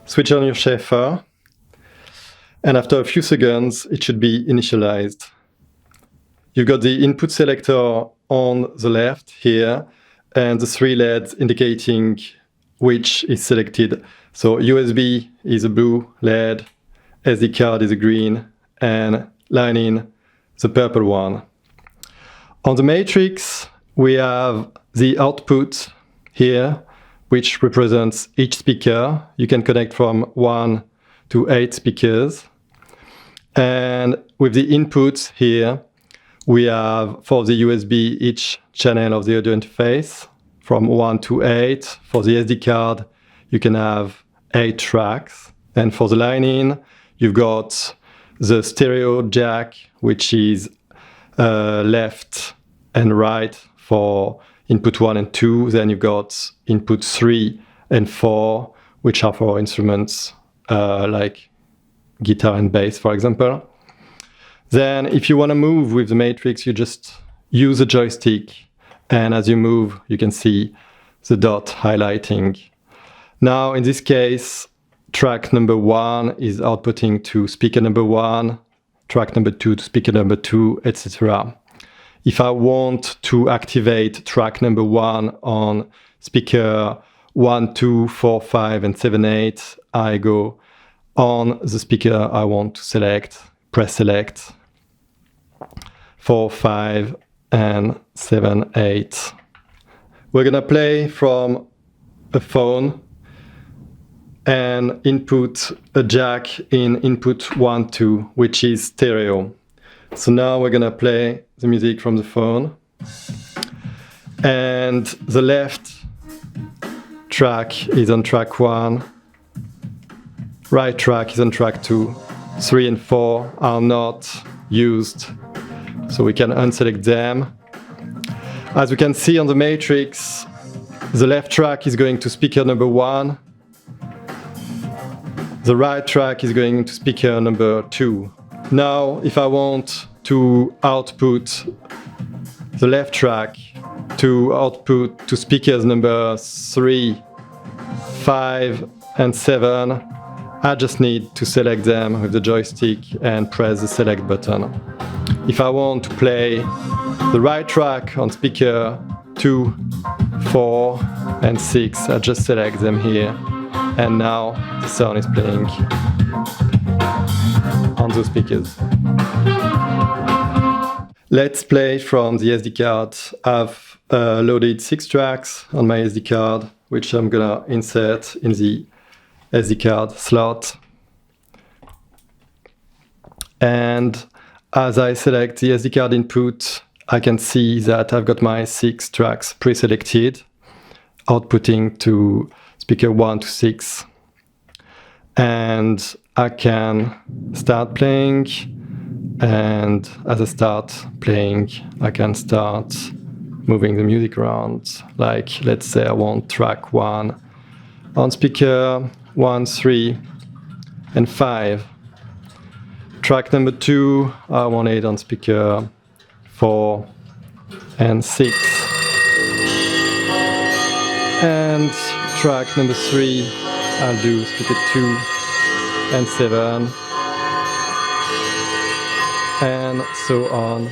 switch on your Schaeffer, and after a few seconds, it should be initialized. You've got the input selector on the left here, and the 3 LEDs indicating which is selected. So USB is a blue LED, SD card is a green, and line in the purple one. On the matrix, we have the output here, which represents each speaker. You can connect from 1 to 8 speakers. And with the inputs here, we have for the USB each channel of the audio interface from 1 to 8. For the SD card, you can have 8 tracks. And for the line-in, you've got the stereo jack, which is left and right for input 1 and 2. Then you've got input 3 and 4, which are for instruments like guitar and bass, for example. Then if you want to move with the matrix, you just use a joystick. And as you move, you can see the dot highlighting. Now, in this case, track number 1 is outputting to speaker number 1, track number 2 to speaker number 2, etc. If I want to activate track number 1 on speaker 1, 2, 4, 5, and 7, 8, I go on the speaker I want to select, press select, 4, 5, and 7, 8. We're gonna play from a phone and input a jack in input 1, 2, which is stereo. So now we're gonna play the music from the phone. And the left track is on track 1, right track is on track 2, 3 and 4 are not used, so we can unselect them. As we can see on the matrix, the left track is going to speaker number 1, the right track is going to speaker number 2. Now, if I want to output the left track to output to speakers number 3, 5, and 7, I just need to select them with the joystick and press the select button. If I want to play the right track on speaker 2, 4, and 6, I just select them here. And now the sound is playing on those speakers. Let's play from the SD card. I've loaded 6 tracks on my SD card, which I'm gonna insert in the SD card slot. And as I select the SD card input, I can see that I've got my 6 tracks pre-selected, outputting to speaker 1 to 6. And I can start playing, and as I start playing, I can start moving the music around. Like, let's say I want track 1 on speaker 1, 3, and 5. Track number 2, I want it on speaker 4 and 6. And track number 3, I'll do speaker 2 and 7. And so on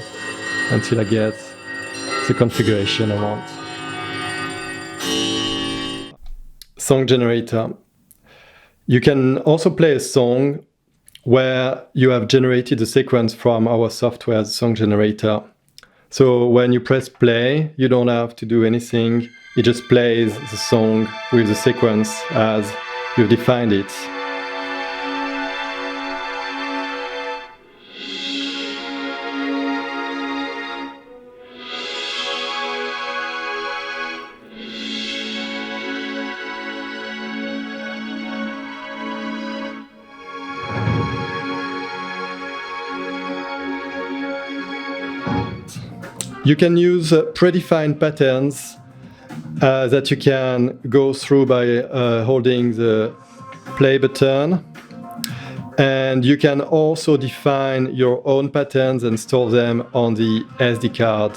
until I get the configuration I want. Song generator. You can also play a song where you have generated the sequence from our software song generator. So when you press play, you don't have to do anything. It just plays the song with the sequence as you've defined it. You can use predefined patterns that you can go through by holding the play button. And you can also define your own patterns and store them on the SD card.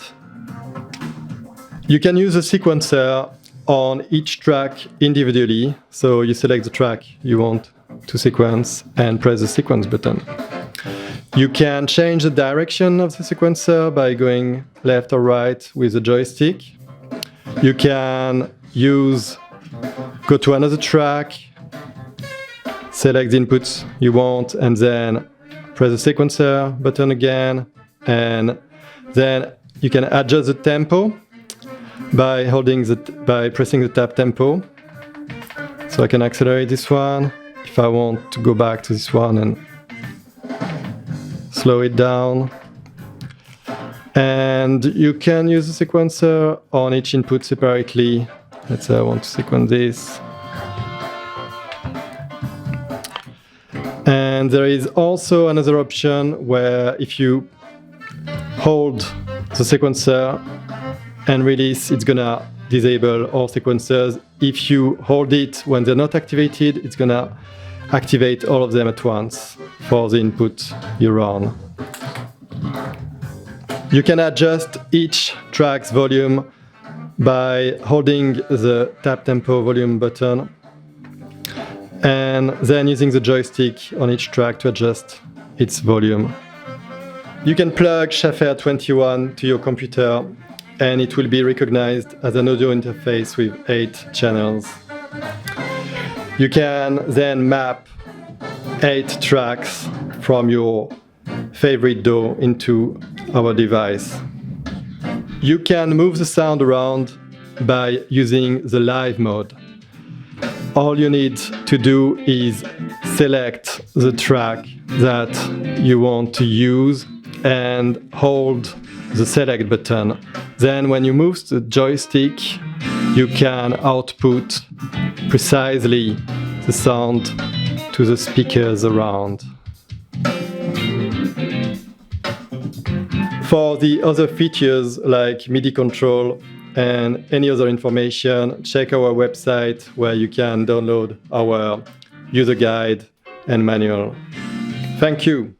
You can use a sequencer on each track individually. So you select the track you want to sequence and press the sequence button. You can change the direction of the sequencer by going left or right with the joystick. You can go to another track, select the inputs you want, and then press the sequencer button again, and then you can adjust the tempo by pressing the tab tempo. So I can accelerate this one if I want to go back to this one and slow it down. And you can use the sequencer on each input separately. Let's say I want to sequence this. And there is also another option where if you hold the sequencer and release, it's gonna disable all sequencers. If you hold it when they're not activated, it's gonna activate all of them at once for the input you run. You can adjust each track's volume by holding the tab tempo volume button and then using the joystick on each track to adjust its volume. You can plug Schaeffer 21 to your computer and it will be recognized as an audio interface with 8 channels. You can then map 8 tracks from your favorite DAW into our device. You can move the sound around by using the live mode. All you need to do is select the track that you want to use and hold the select button. Then when you move the joystick, you can output precisely the sound to the speakers around. For the other features like MIDI control and any other information, check our website where you can download our user guide and manual. Thank you.